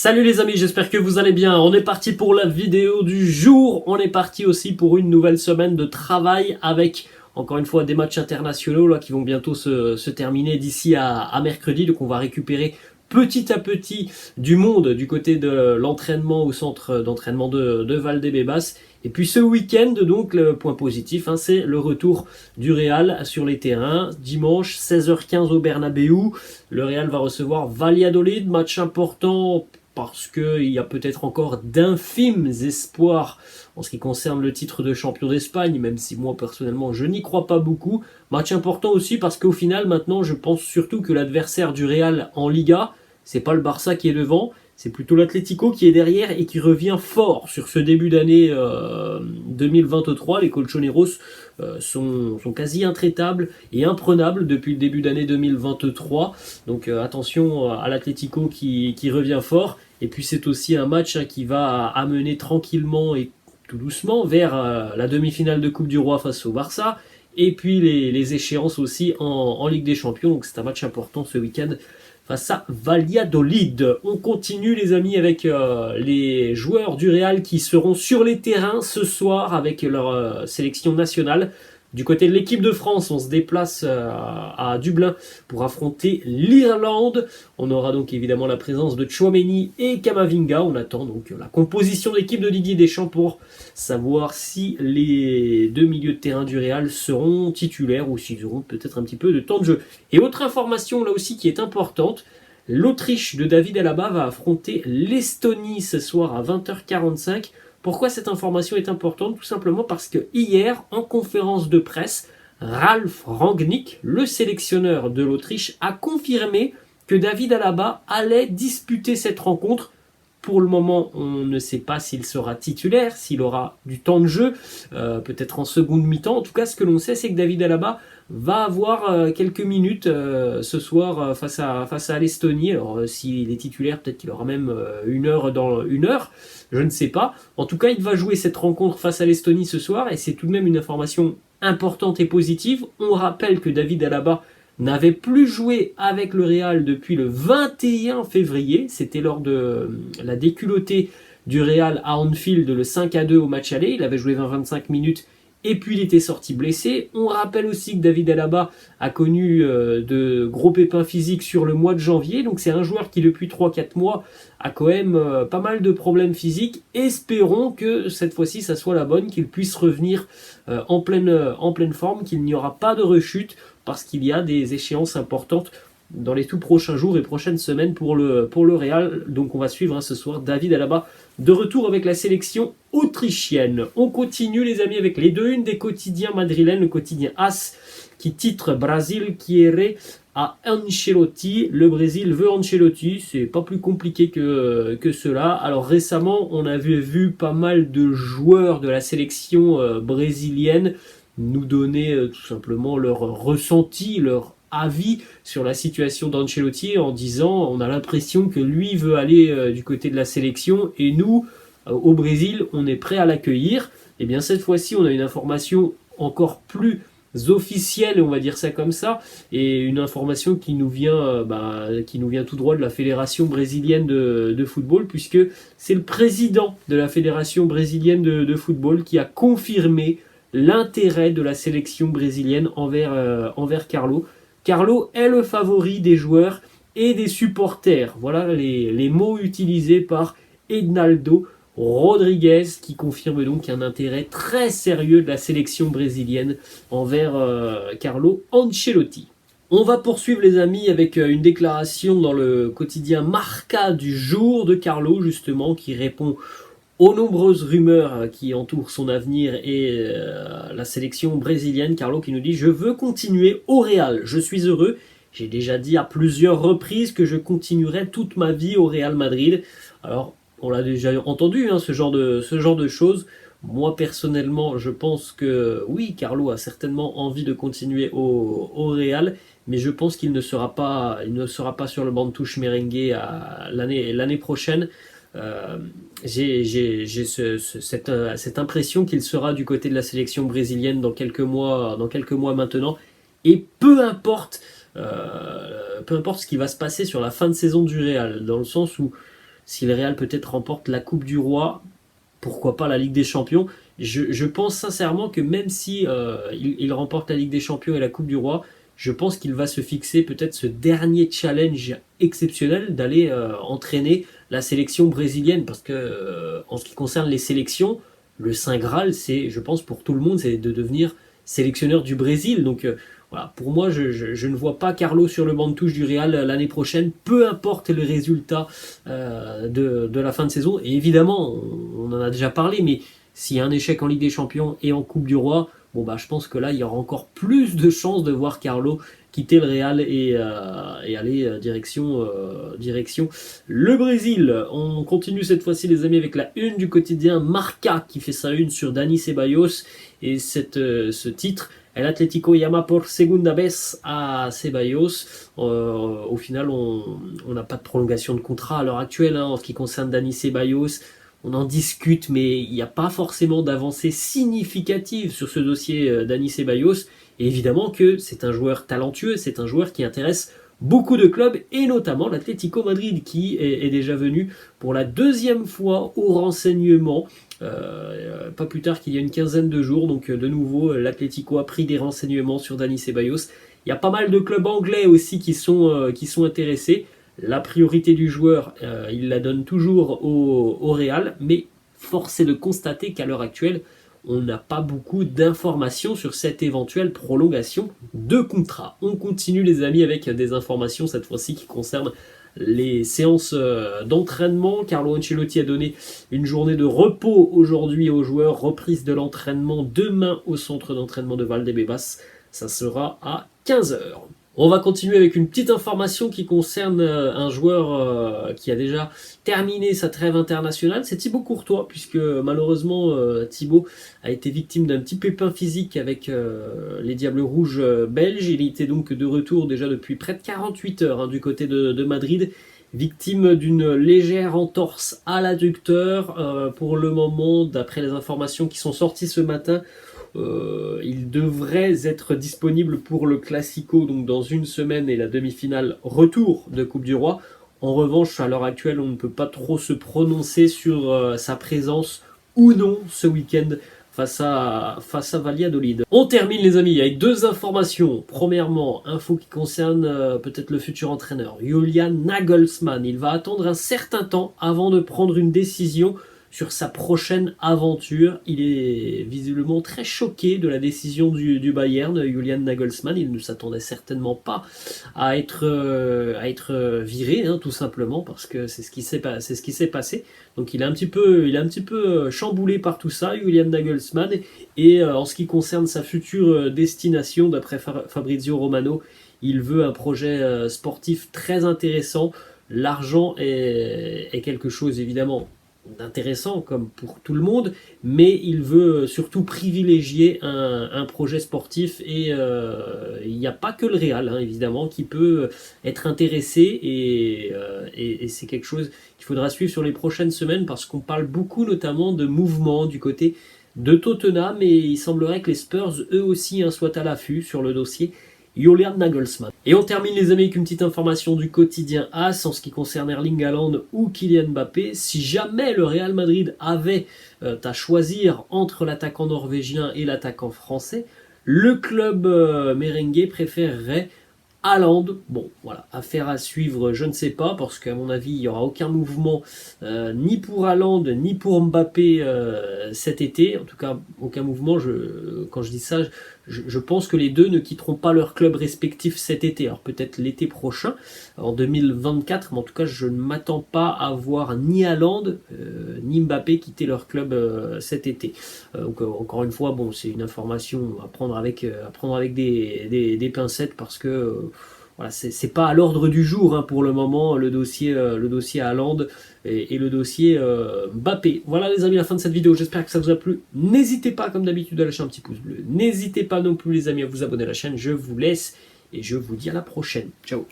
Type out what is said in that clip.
Salut les amis, j'espère que vous allez bien. On est parti pour la vidéo du jour. On est parti aussi pour une nouvelle semaine de travail avec, encore une fois, des matchs internationaux là, qui vont bientôt se terminer d'ici à mercredi. Donc on va récupérer petit à petit du monde du côté de l'entraînement au centre d'entraînement de Valdebebas. Et puis ce week-end, donc le point positif, c'est le retour du Real sur les terrains. Dimanche, 16h15 au Bernabéu. Le Real va recevoir Valladolid, match important parce qu'il y a peut-être encore d'infimes espoirs en ce qui concerne le titre de champion d'Espagne, même si moi personnellement je n'y crois pas beaucoup. Match important aussi parce qu'au final maintenant je pense surtout que l'adversaire du Real en Liga, c'est pas le Barça qui est devant, c'est plutôt l'Atlético qui est derrière et qui revient fort sur ce début d'année 2023. Les Colchoneros sont quasi intraitables et imprenables depuis le début d'année 2023. Donc attention à l'Atlético qui revient fort. Et puis c'est aussi un match qui va amener tranquillement et tout doucement vers la demi-finale de Coupe du Roi face au Barça. Et puis les échéances aussi en Ligue des Champions. Donc c'est un match important ce week-end face à Valladolid. On continue les amis avec les joueurs du Real qui seront sur les terrains ce soir avec leur sélection nationale. Du côté de l'équipe de France, on se déplace à Dublin pour affronter l'Irlande. On aura donc évidemment la présence de Tchouaméni et Kamavinga. On attend donc la composition d'équipe de Didier Deschamps pour savoir si les deux milieux de terrain du Real seront titulaires ou s'ils auront peut-être un petit peu de temps de jeu. Et autre information là aussi qui est importante, l'Autriche de David Alaba va affronter l'Estonie ce soir à 20h45. Pourquoi cette information est importante? Tout simplement parce que hier, en conférence de presse, Ralf Rangnick, le sélectionneur de l'Autriche, a confirmé que David Alaba allait disputer cette rencontre. Pour le moment, on ne sait pas s'il sera titulaire, s'il aura du temps de jeu, peut-être en seconde mi-temps. En tout cas, ce que l'on sait, c'est que David Alaba va avoir quelques minutes ce soir face à l'Estonie. Alors, s'il est titulaire, peut-être qu'il aura même une heure dans une heure. Je ne sais pas. En tout cas, il va jouer cette rencontre face à l'Estonie ce soir et c'est tout de même une information importante et positive. On rappelle que David Alaba n'avait plus joué avec le Real depuis le 21 février. C'était lors de la déculottée du Real à Anfield, le 5-2 au match aller. Il avait joué 20-25 minutes et puis il était sorti blessé. On rappelle aussi que David Alaba a connu de gros pépins physiques sur le mois de janvier. Donc c'est un joueur qui depuis 3-4 mois a quand même pas mal de problèmes physiques. Espérons que cette fois-ci ça soit la bonne, qu'il puisse revenir en pleine forme, qu'il n'y aura pas de rechute parce qu'il y a des échéances importantes dans les tout prochains jours et prochaines semaines pour le Real. Donc on va suivre ce soir David Alaba de retour avec la sélection autrichienne. On continue les amis avec les 2-1 des quotidiens madrilènes, le quotidien AS qui titre Brasil quiere à Ancelotti. Le Brésil veut Ancelotti, c'est pas plus compliqué que cela. Alors récemment, on avait vu pas mal de joueurs de la sélection brésilienne nous donner tout simplement leur ressenti, leur avis sur la situation d'Ancelotti en disant on a l'impression que lui veut aller du côté de la sélection et nous, au Brésil, on est prêt à l'accueillir. Et bien cette fois-ci, on a une information encore plus officielle, on va dire ça comme ça, et une information qui nous vient tout droit de la Fédération brésilienne de football, puisque c'est le président de la Fédération brésilienne de football qui a confirmé l'intérêt de la sélection brésilienne envers Carlo. Carlo est le favori des joueurs et des supporters. Voilà les mots utilisés par Ednaldo Rodriguez qui confirme donc un intérêt très sérieux de la sélection brésilienne envers Carlo Ancelotti. On va poursuivre les amis avec une déclaration dans le quotidien Marca du jour de Carlo justement qui répond aux nombreuses rumeurs qui entourent son avenir et la sélection brésilienne. Carlo qui nous dit « Je veux continuer au Real, je suis heureux. J'ai déjà dit à plusieurs reprises que je continuerai toute ma vie au Real Madrid. » Alors, on l'a déjà entendu, ce genre de choses. Moi, personnellement, je pense que oui, Carlo a certainement envie de continuer au Real, mais je pense qu'il ne sera pas sur le banc de touche merengue l'année prochaine. J'ai cette impression qu'il sera du côté de la sélection brésilienne dans quelques mois maintenant. Et peu importe ce qui va se passer sur la fin de saison du Real, dans le sens où si le Real peut-être remporte la Coupe du Roi, pourquoi pas la Ligue des Champions. Je pense sincèrement que même si il remporte la Ligue des Champions et la Coupe du Roi, je pense qu'il va se fixer peut-être ce dernier challenge exceptionnel d'aller entraîner la sélection brésilienne. Parce que en ce qui concerne les sélections, le Saint Graal, c'est, je pense, pour tout le monde, c'est de devenir sélectionneur du Brésil. Donc voilà, pour moi, je ne vois pas Carlo sur le banc de touche du Real l'année prochaine, peu importe le résultat de la fin de saison. Et évidemment, on en a déjà parlé, mais s'il y a un échec en Ligue des Champions et en Coupe du Roi, bon bah je pense que là, il y aura encore plus de chances de voir Carlo quitter le Real et aller direction le Brésil. On continue cette fois-ci les amis avec la une du quotidien Marca qui fait sa une sur Dani Ceballos et ce titre. El Atlético llama por segunda vez a Ceballos. Au final, on n'a pas de prolongation de contrat à l'heure actuelle en ce qui concerne Dani Ceballos. On en discute, mais il n'y a pas forcément d'avancée significative sur ce dossier Dani Ceballos. Et évidemment que c'est un joueur talentueux, c'est un joueur qui intéresse beaucoup de clubs, et notamment l'Atlético Madrid, qui est déjà venu pour la deuxième fois au renseignement, pas plus tard qu'il y a une quinzaine de jours. Donc de nouveau, l'Atlético a pris des renseignements sur Dani Ceballos. Il y a pas mal de clubs anglais aussi qui sont intéressés. La priorité du joueur, il la donne toujours au Real, mais force est de constater qu'à l'heure actuelle, on n'a pas beaucoup d'informations sur cette éventuelle prolongation de contrat. On continue les amis avec des informations cette fois-ci qui concernent les séances d'entraînement. Carlo Ancelotti a donné une journée de repos aujourd'hui aux joueurs, reprise de l'entraînement demain au centre d'entraînement de Valdebebas. Ça sera à 15h. On va continuer avec une petite information qui concerne un joueur qui a déjà terminé sa trêve internationale, c'est Thibaut Courtois, puisque malheureusement Thibaut a été victime d'un petit pépin physique avec les Diables Rouges belges. Il était donc de retour déjà depuis près de 48 heures du côté de Madrid, victime d'une légère entorse à l'adducteur. Pour le moment, d'après les informations qui sont sorties ce matin, il devrait être disponible pour le Classico, donc dans une semaine, et la demi-finale retour de Coupe du Roi. En revanche, à l'heure actuelle, on ne peut pas trop se prononcer sur sa présence ou non ce week-end face à Valladolid. On termine les amis avec deux informations. Premièrement, info qui concerne peut-être le futur entraîneur, Julian Nagelsmann. Il va attendre un certain temps avant de prendre une décision sur sa prochaine aventure. Il est visiblement très choqué de la décision du Bayern, Julian Nagelsmann. Il ne s'attendait certainement pas à être viré, tout simplement, parce que c'est ce qui s'est passé. Donc il est un petit peu chamboulé par tout ça, Julian Nagelsmann. Et en ce qui concerne sa future destination, d'après Fabrizio Romano, il veut un projet sportif très intéressant. L'argent est quelque chose évidemment d'intéressant comme pour tout le monde, mais il veut surtout privilégier un projet sportif, et il n'y a pas que le Real évidemment qui peut être intéressé, et c'est quelque chose qu'il faudra suivre sur les prochaines semaines, parce qu'on parle beaucoup notamment de mouvements du côté de Tottenham, et il semblerait que les Spurs eux aussi soient à l'affût sur le dossier Julian Nagelsmann. Et on termine les amis avec une petite information du quotidien AS en ce qui concerne Erling Haaland ou Kylian Mbappé. Si jamais le Real Madrid avait à choisir entre l'attaquant norvégien et l'attaquant français, le club merengue préférerait Haaland. Bon, voilà, affaire à suivre, je ne sais pas, parce qu'à mon avis, il n'y aura aucun mouvement ni pour Haaland ni pour Mbappé cet été. En tout cas, aucun mouvement. Quand je dis ça, je pense que les deux ne quitteront pas leur club respectif cet été. Alors peut-être l'été prochain, en 2024, mais en tout cas, je ne m'attends pas à voir ni Haaland ni Mbappé quitter leur club cet été. Donc encore une fois, bon, c'est une information à prendre avec des pincettes, parce que voilà, c'est pas à l'ordre du jour pour le moment, le dossier Haaland et le dossier Mbappé. Voilà les amis, la fin de cette vidéo, j'espère que ça vous a plu. N'hésitez pas comme d'habitude à lâcher un petit pouce bleu. N'hésitez pas non plus les amis à vous abonner à la chaîne. Je vous laisse et je vous dis à la prochaine. Ciao.